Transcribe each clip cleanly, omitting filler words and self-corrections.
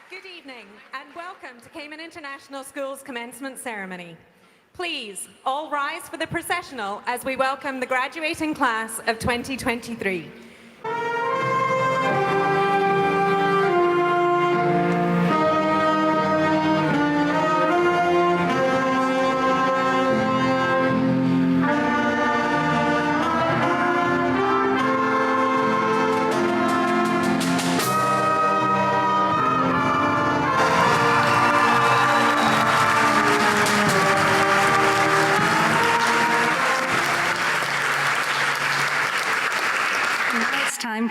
Good evening and welcome to Cayman International School's commencement ceremony. Please, all rise for the processional as we welcome the graduating class of 2023.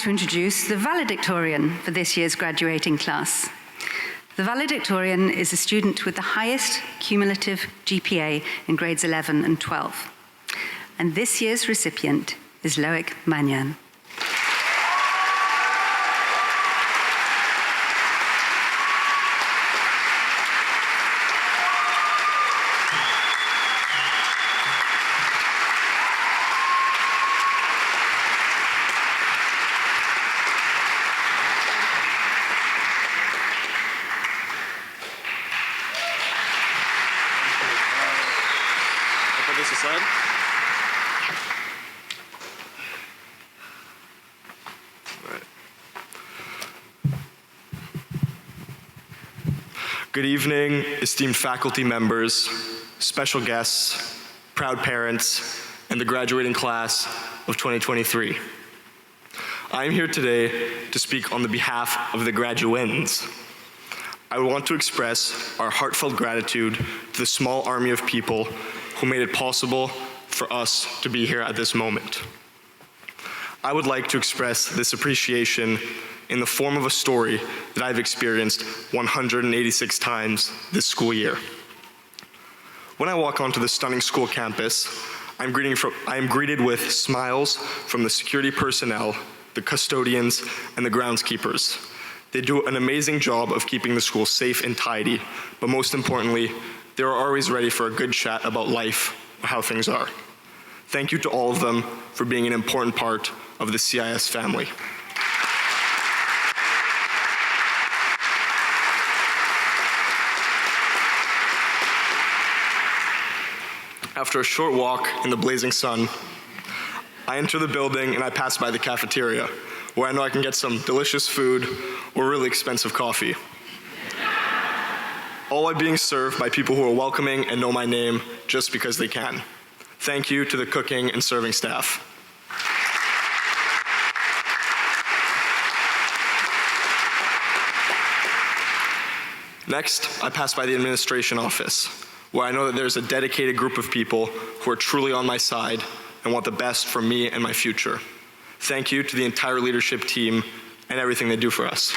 To introduce the Valedictorian for this year's graduating class. The Valedictorian is a student with the highest cumulative GPA in grades 11 and 12. And this year's recipient is Loic Manyan. Good evening, esteemed faculty members, special guests, proud parents, and the graduating class of 2023. I am here today to speak on the behalf of the graduands. I want to express our heartfelt gratitude to the small army of people who made it possible for us to be here at this moment. I would like to express this appreciation in the form of a story that I've experienced 186 times this school year. When I walk onto the stunning school campus, I am greeted with smiles from the security personnel, the custodians, and the groundskeepers. They do an amazing job of keeping the school safe and tidy, but most importantly, they are always ready for a good chat about life, how things are. Thank you to all of them for being an important part of the CIS family. After a short walk in the blazing sun, I enter the building and I pass by the cafeteria, where I know I can get some delicious food or really expensive coffee. All while being served by people who are welcoming and know my name just because they can. Thank you to the cooking and serving staff. Next, I pass by the administration office, where I know that there's a dedicated group of people who are truly on my side and want the best for me and my future. Thank you to the entire leadership team and everything they do for us.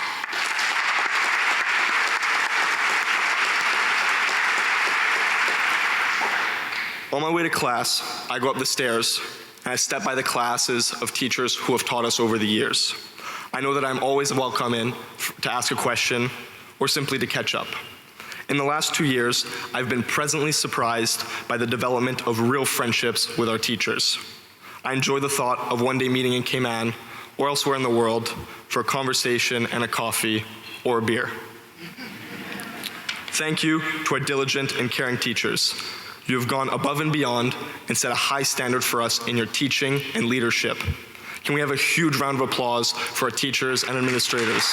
On my way to class, I go up the stairs and I step by the classes of teachers who have taught us over the years. I know that I'm always welcome in to ask a question or simply to catch up. In the last 2 years, I've been pleasantly surprised by the development of real friendships with our teachers. I enjoy the thought of one day meeting in Cayman or elsewhere in the world for a conversation and a coffee or a beer. Thank you to our diligent and caring teachers. You have gone above and beyond and set a high standard for us in your teaching and leadership. Can we have a huge round of applause for our teachers and administrators?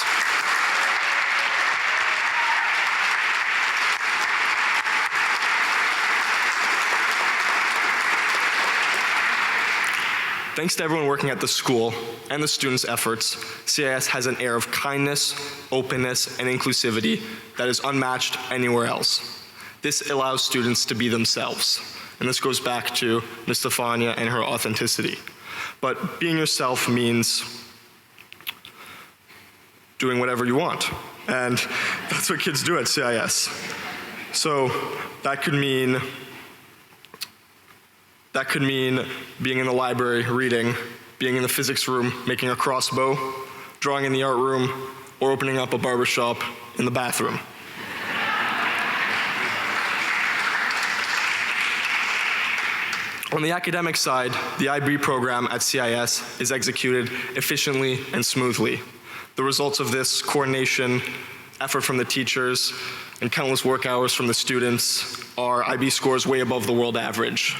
Thanks to everyone working at the school and the students' efforts, CIS has an air of kindness, openness, and inclusivity that is unmatched anywhere else. This allows students to be themselves. And this goes back to Ms. Stefania and her authenticity. But being yourself means doing whatever you want. And that's what kids do at CIS. So that could mean being in the library reading, being in the physics room making a crossbow, drawing in the art room, or opening up a barbershop in the bathroom. On the academic side, the IB program at CIS is executed efficiently and smoothly. The results of this coordination effort from the teachers, and countless work hours from the students, our IB score is way above the world average.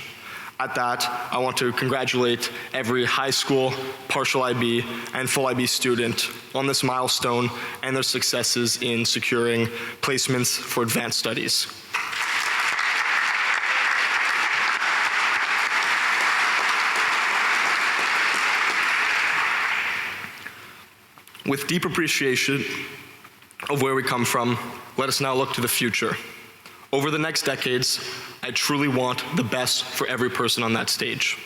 At that, I want to congratulate every high school, partial IB, and full IB student on this milestone and their successes in securing placements for advanced studies. With deep appreciation of where we come from, let us now look to the future. Over the next decades, I truly want the best for every person on that stage.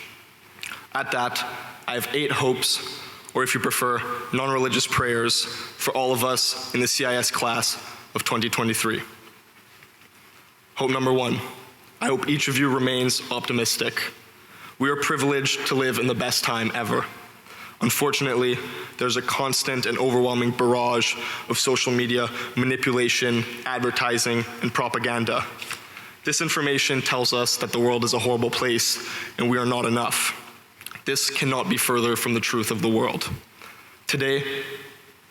At that, I have 8 hopes, or if you prefer, non-religious prayers for all of us in the CIS class of 2023. Hope number 1, I hope each of you remains optimistic. We are privileged to live in the best time ever. Unfortunately, there's a constant and overwhelming barrage of social media manipulation, advertising, and propaganda. This information tells us that the world is a horrible place and we are not enough. This cannot be further from the truth of the world. Today,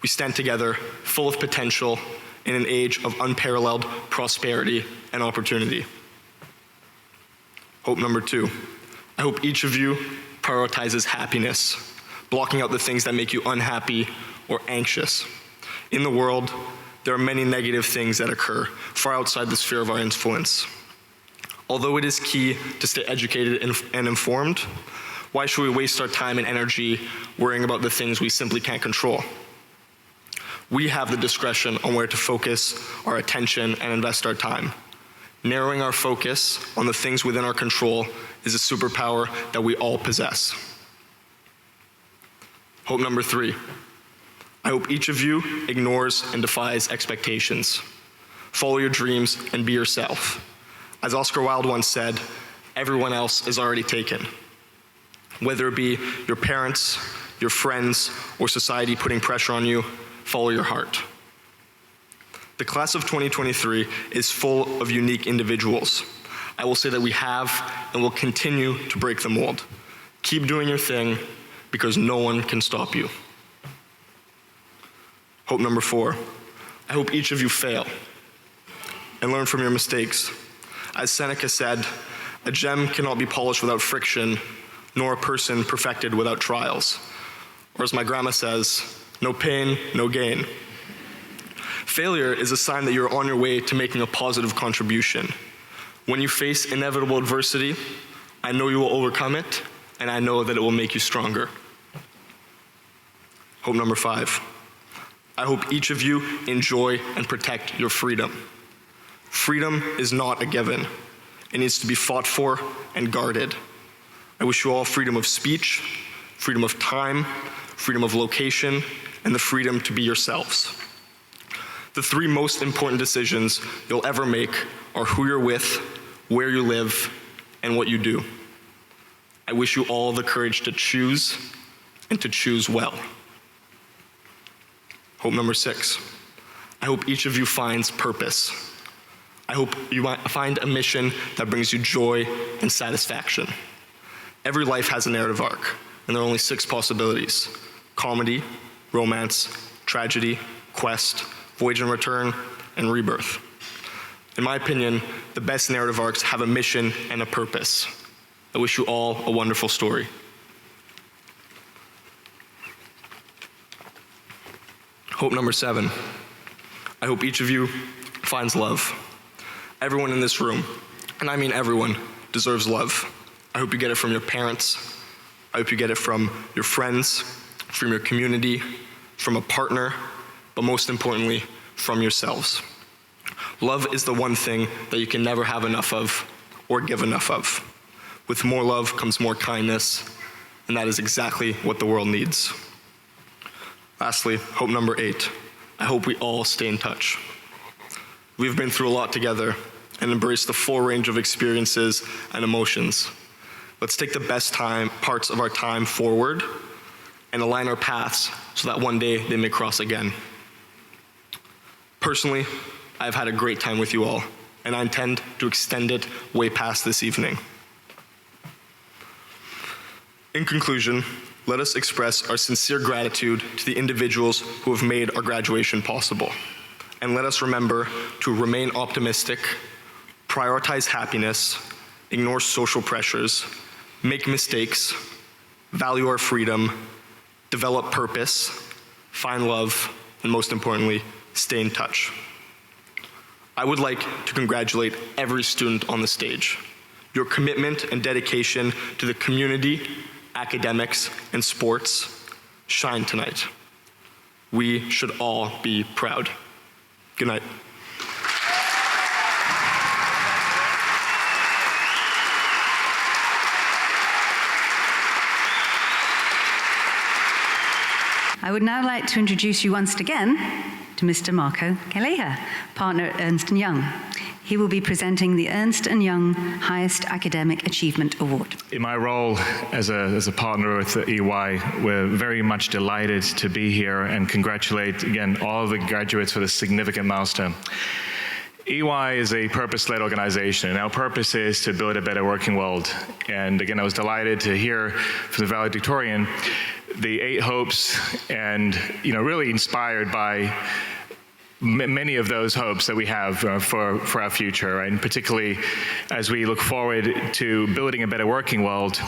we stand together, full of potential, in an age of unparalleled prosperity and opportunity. Hope number 2, I hope each of you prioritizes happiness, blocking out the things that make you unhappy or anxious. In the world, there are many negative things that occur far outside the sphere of our influence. Although it is key to stay educated and informed, why should we waste our time and energy worrying about the things we simply can't control? We have the discretion on where to focus our attention and invest our time. Narrowing our focus on the things within our control is a superpower that we all possess. Hope number 3, I hope each of you ignores and defies expectations. Follow your dreams and be yourself. As Oscar Wilde once said, everyone else is already taken. Whether it be your parents, your friends, or society putting pressure on you, follow your heart. The class of 2023 is full of unique individuals. I will say that we have and will continue to break the mold. Keep doing your thing, because no one can stop you. Hope number 4, I hope each of you fail and learn from your mistakes. As Seneca said, a gem cannot be polished without friction, nor a person perfected without trials. Or as my grandma says, no pain, no gain. Failure is a sign that you're on your way to making a positive contribution. When you face inevitable adversity, I know you will overcome it, and I know that it will make you stronger. Hope number 5, I hope each of you enjoy and protect your freedom. Freedom is not a given. It needs to be fought for and guarded. I wish you all freedom of speech, freedom of time, freedom of location, and the freedom to be yourselves. The 3 most important decisions you'll ever make are who you're with, where you live, and what you do. I wish you all the courage to choose and to choose well. Hope number 6, I hope each of you finds purpose. I hope you find a mission that brings you joy and satisfaction. Every life has a narrative arc, and there are only 6 possibilities: comedy, romance, tragedy, quest, voyage and return, and rebirth. In my opinion, the best narrative arcs have a mission and a purpose. I wish you all a wonderful story. Hope number 7, I hope each of you finds love. Everyone in this room, and I mean everyone, deserves love. I hope you get it from your parents. I hope you get it from your friends, from your community, from a partner, but most importantly, from yourselves. Love is the one thing that you can never have enough of or give enough of. With more love comes more kindness, and that is exactly what the world needs. Lastly, hope number 8, I hope we all stay in touch. We've been through a lot together and embraced the full range of experiences and emotions. Let's take the best parts of our time forward and align our paths so that one day they may cross again. Personally, I've had a great time with you all, and I intend to extend it way past this evening. In conclusion, let us express our sincere gratitude to the individuals who have made our graduation possible. and let us remember to remain optimistic, prioritize happiness, ignore social pressures, make mistakes, value our freedom, develop purpose, find love, and most importantly, stay in touch. I would like to congratulate every student on the stage. Your commitment and dedication to the community, academics, and sports shine tonight. We should all be proud. Good night. I would now like to introduce you once again to Mr. Marco Calleja, partner at Ernst & Young. He will be presenting the Ernst & Young Highest Academic Achievement Award. In my role as a partner with EY, we're very much delighted to be here and congratulate, again, all of the graduates for this significant milestone. EY is a purpose-led organization, and our purpose is to build a better working world. And again, I was delighted to hear from the Valedictorian the 8 hopes, and really inspired by many of those hopes that we have for our future, right? And particularly as we look forward to building a better working world.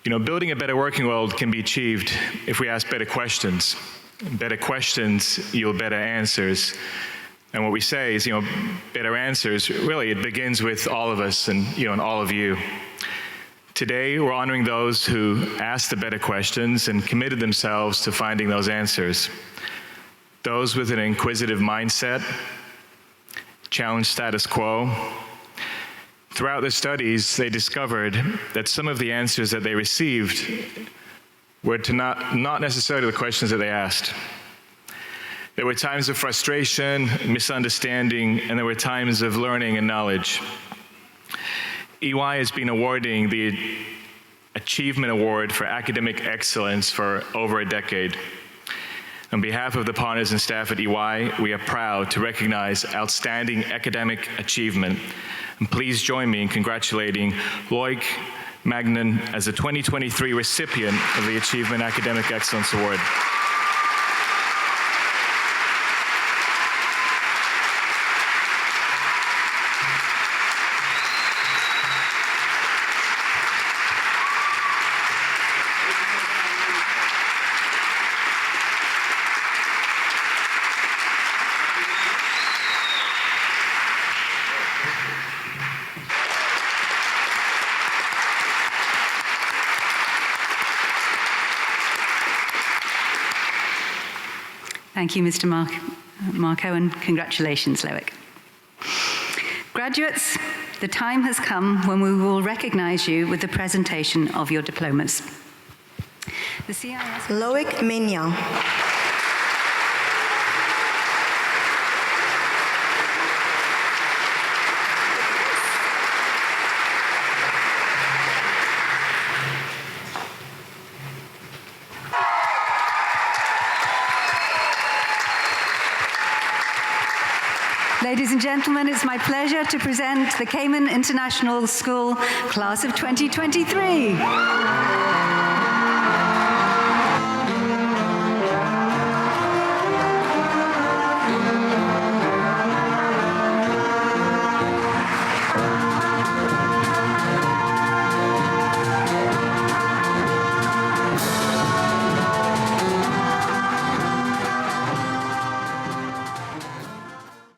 Building a better working world can be achieved if we ask better questions. Better questions yield better answers. And what we say is, better answers, really, it begins with all of us and all of you. Today, we're honoring those who asked the better questions and committed themselves to finding those answers. Those with an inquisitive mindset, challenged status quo. Throughout the studies, they discovered that some of the answers that they received were to not necessarily the questions that they asked. There were times of frustration, misunderstanding, and there were times of learning and knowledge. EY has been awarding the Achievement Award for Academic Excellence for over a decade. On behalf of the partners and staff at EY, we are proud to recognize outstanding academic achievement. And please join me in congratulating Loic Magnan as the 2023 recipient of the Achievement Academic Excellence Award. Thank you, Mr. Marco, and congratulations, Loic. Graduates, the time has come when we will recognize you with the presentation of your diplomas. The CIS... Loic Magnan. Ladies and gentlemen, it's my pleasure to present the Cayman International School Class of 2023.